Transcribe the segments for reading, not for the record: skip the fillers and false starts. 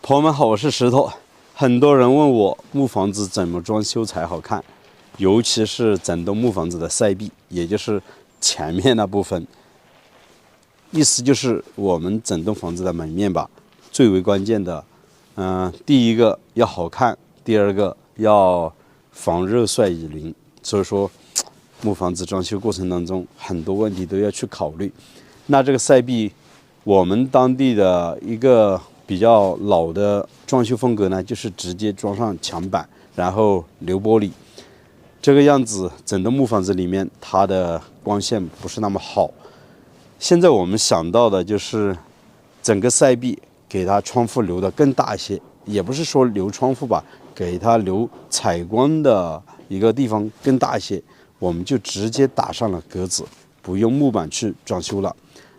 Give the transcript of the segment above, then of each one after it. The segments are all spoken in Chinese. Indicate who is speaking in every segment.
Speaker 1: 朋友们好，我是石头。很多人问我木房子怎么装修才好看，尤其是整栋木房子的塞壁，也就是前面那部分，意思就是我们整栋房子的门面吧，最为关键的。第一个要好看，第二个要防热衰雨淋。所以说，木房子装修过程当中很多问题都要去考虑。那这个塞壁，我们当地的一个比较老的装修风格呢，就是直接装上墙板，然后留玻璃。这个样子，整栋木房子里面它的光线不是那么好。现在我们想到的就是整个塞壁给它窗户留得更大一些，也不是说留窗户吧，给它留采光的一个地方更大一些。我们就直接打上了格子，不用木板去装修了。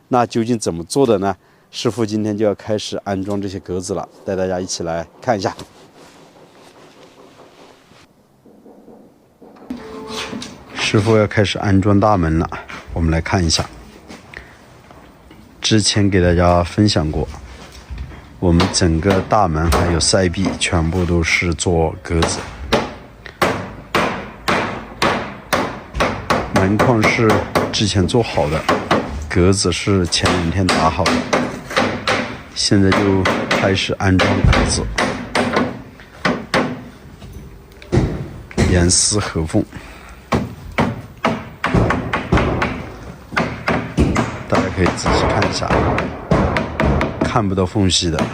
Speaker 1: 那究竟怎么做的呢？师傅今天就要开始安装这些格子了，带大家一起来看一下。师傅要开始安装大门了，我们来看一下。之前给大家分享过，我们整个大门还有塞壁全部都是做格子，门框是之前做好的，格子是前2天打好的。现在就开始安装格子，严丝合缝，大家可以仔细看一下，看不到缝隙的。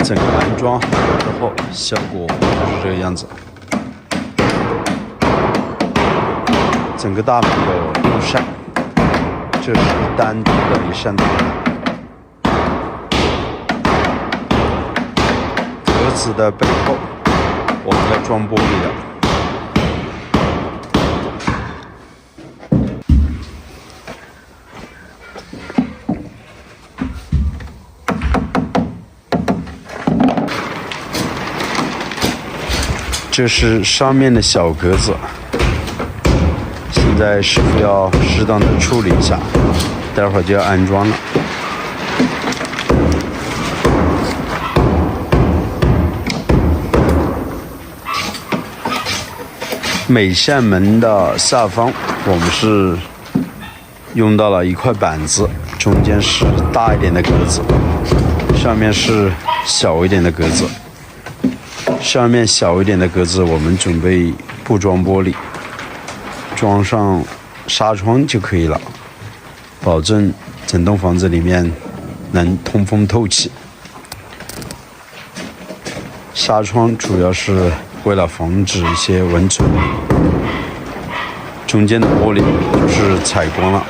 Speaker 1: 整个安装好了之后，效果就是这个样子。整个大门有6扇，这是单独的1扇大门。格子的背后，我们要装玻璃的。这是上面的小格子，现在师傅要适当的处理一下，待会儿就要安装了。每扇门的下方，我们是用到了一块板子，中间是大一点的格子，上面是小一点的格子。上面小一点的格子，我们准备不装玻璃，装上纱窗就可以了，保证整栋房子里面能通风透气。纱窗主要是为了防止一些蚊虫，中间的玻璃就是采光了。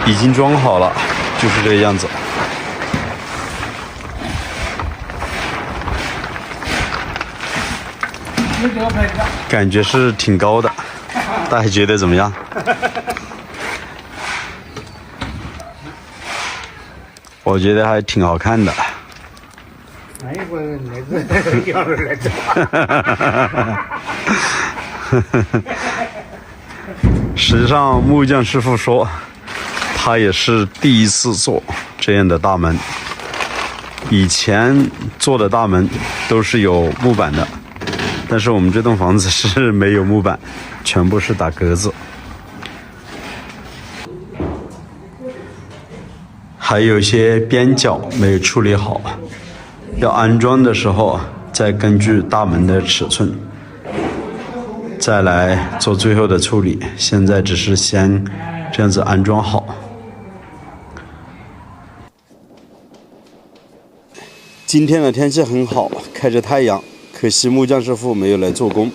Speaker 1: 已经装好了，就是这个样子。感觉是挺高的，大家觉得怎么样？我觉得还挺好看的。实际上，木匠师傅说，他也是第一次做这样的大门，以前做的大门都是有木板的，但是我们这栋房子是没有木板，全部是打格子。还有一些边角没有处理好，要安装的时候再根据大门的尺寸再来做最后的处理。现在只是先这样子安装好。今天的天气很好，开着太阳，可惜木匠师傅没有来做工。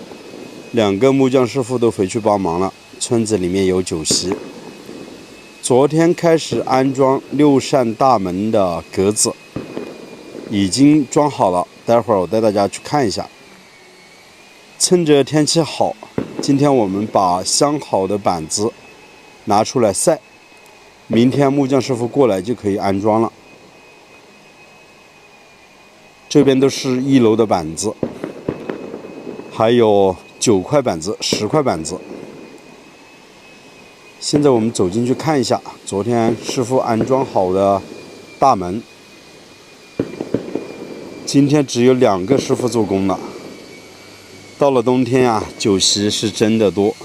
Speaker 1: 2个木匠师傅都回去帮忙了。村子里面有酒席。昨天开始安装6扇大门的格子，已经装好了，待会儿我带大家去看一下。趁着天气好，今天我们把镶好的板子拿出来晒，明天木匠师傅过来就可以安装了。这边都是1楼的板子，还有9块板子、10块板子。现在我们走进去看一下昨天师傅安装好的大门。今天只有2个师傅做工了。到了冬天啊，酒席是真的多，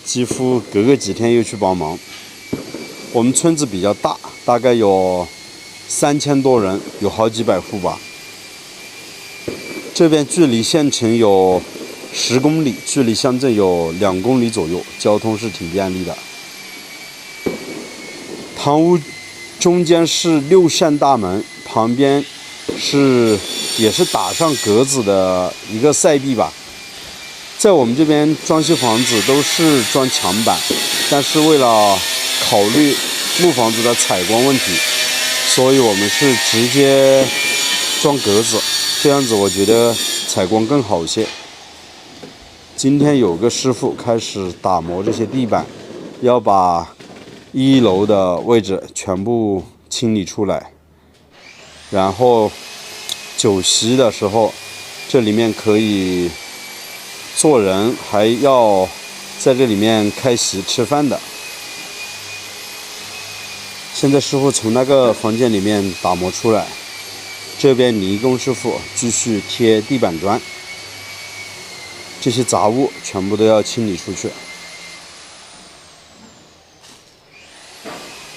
Speaker 1: 几乎隔个几天又去帮忙。我们村子比较大，大概有3000多人，有好几百户吧。这边距离县城有10公里，距离乡镇有2公里左右，交通是挺便利的。堂屋中间是6扇大门，旁边也是打上格子的一个塞壁吧。在我们这边装修房子都是装墙板，但是为了考虑木房子的采光问题，所以我们是直接装格子，这样子我觉得采光更好一些。今天有个师傅开始打磨这些地板，要把1楼的位置全部清理出来，然后酒席的时候这里面可以坐人，还要在这里面开席吃饭的。现在师傅从那个房间里面打磨出来，这边泥工师傅继续贴地板砖，这些杂物全部都要清理出去。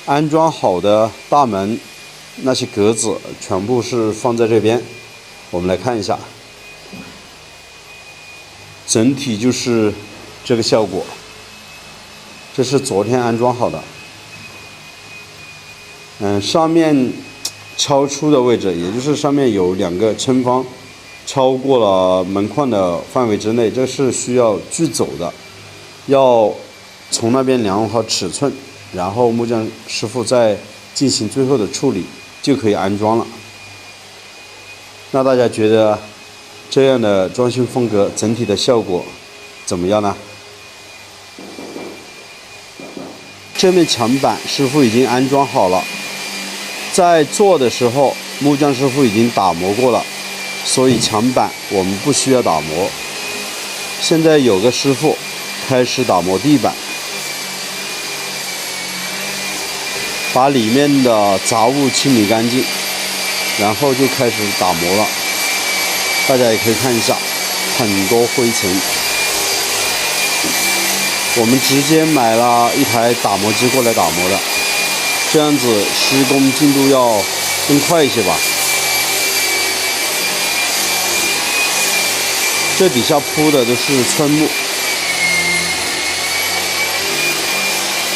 Speaker 1: 安装好的大门那些格子全部是放在这边，我们来看一下，整体就是这个效果。这是昨天安装好的。上面超出的位置，也就是上面有2个撑方超过了门框的范围之内，这是需要锯走的，要从那边量好尺寸，然后木匠师傅再进行最后的处理，就可以安装了。那大家觉得这样的装修风格整体的效果怎么样呢？这面墙板师傅已经安装好了，在做的时候木匠师傅已经打磨过了，所以墙板我们不需要打磨。现在有个师傅开始打磨地板，把里面的杂物清理干净，然后就开始打磨了。大家也可以看一下，很多灰尘。我们直接买了一台打磨机过来打磨的，这样子施工进度要更快一些吧。这底下铺的都是柽木，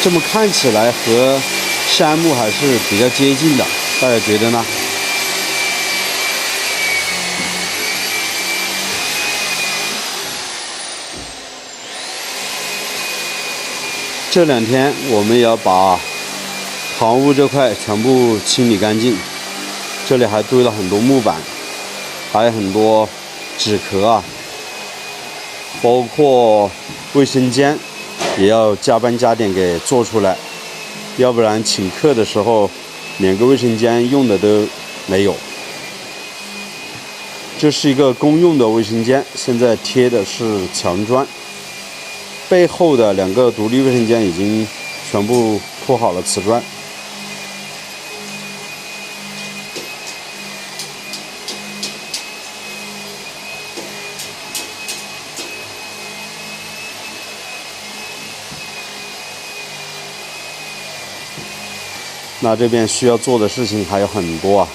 Speaker 1: 这么看起来和杉木还是比较接近的，大家觉得呢？这2天我们也要把堂屋这块全部清理干净，这里还堆了很多木板，还有很多纸壳啊，包括卫生间也要加班加点给做出来，要不然请客的时候连个卫生间用的都没有。这是一个公用的卫生间，现在贴的是墙砖，背后的2个独立卫生间已经全部铺好了瓷砖。那这边需要做的事情还有很多啊，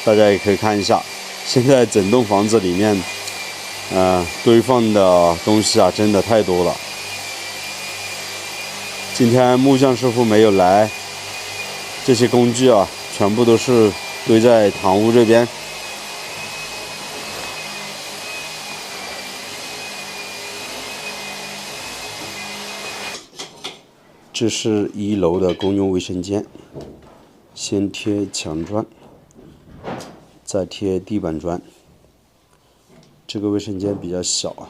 Speaker 1: 大家也可以看一下。现在整栋房子里面堆放的东西啊真的太多了。今天木匠师傅没有来，这些工具啊全部都是堆在堂屋这边。这是1楼的公用卫生间，先贴墙砖，再贴地板砖。这个卫生间比较小，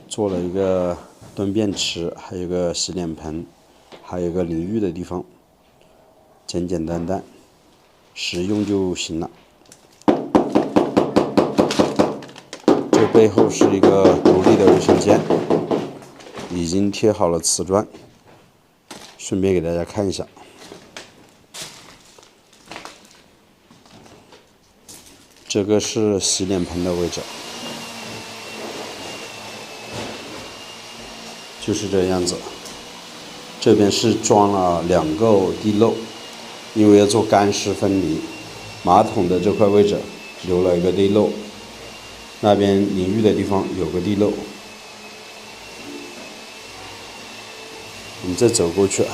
Speaker 1: 做了一个蹲便池，还有个洗脸盆，还有个淋浴的地方，简简单单，实用就行了。这背后是一个独立的卫生间，已经贴好了瓷砖。顺便给大家看一下，这个是洗脸盆的位置，就是这样子。这边是装了2个地漏，因为要做干湿分离，马桶的这块位置留了一个地漏，那边淋浴的地方有个地漏。我们再走过去，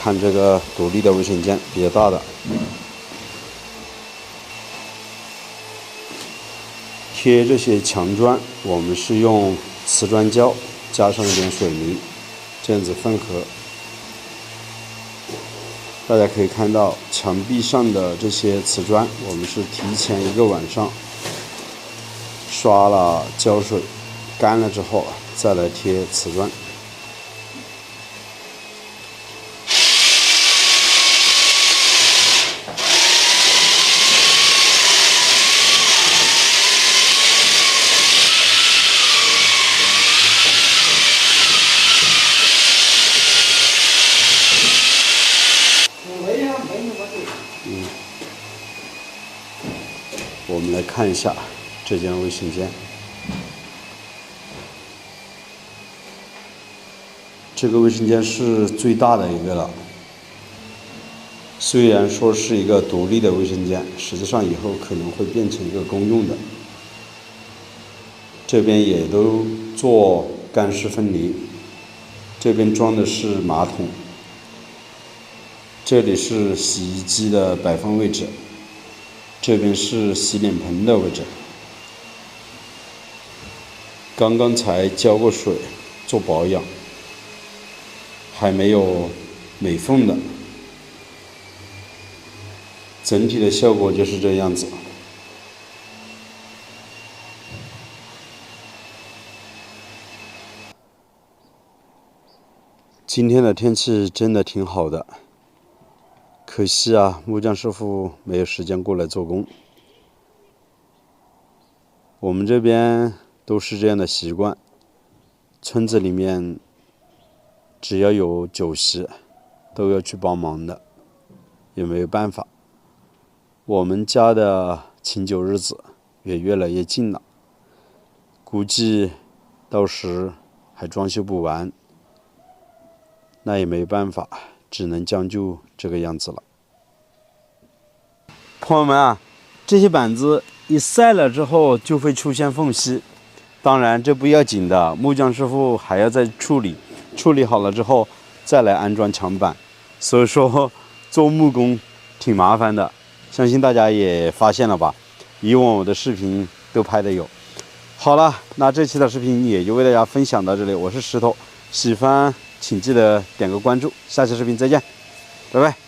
Speaker 1: 看这个独立的卫生间，比较大的。贴这些墙砖，我们是用瓷砖胶加上一点水泥，这样子混合。大家可以看到墙壁上的这些瓷砖，我们是提前1个晚上刷了胶水，干了之后再来贴瓷砖。我们来看一下这间卫生间。这个卫生间是最大的一个了。虽然说是一个独立的卫生间，实际上以后可能会变成一个公用的。这边也都做干湿分离，这边装的是马桶，这里是洗衣机的摆放位置。这边是洗脸盆的位置，刚刚才浇过水做保养，还没有美缝的。整体的效果就是这样子。今天的天气真的挺好的。可惜啊，木匠师傅没有时间过来做工。我们这边都是这样的习惯，村子里面只要有酒席，都要去帮忙的，也没有办法。我们家的请酒日子也越来越近了，估计到时还装修不完，那也没办法，只能将就这个样子了。朋友们啊，这些板子一晒了之后就会出现缝隙，当然这不要紧的，木匠师傅还要再处理，处理好了之后再来安装墙板，所以说做木工挺麻烦的，相信大家也发现了吧，以往我的视频都拍的有。好了，那这期的视频也就为大家分享到这里，我是石头，喜欢请记得点个关注，下期视频再见，拜拜。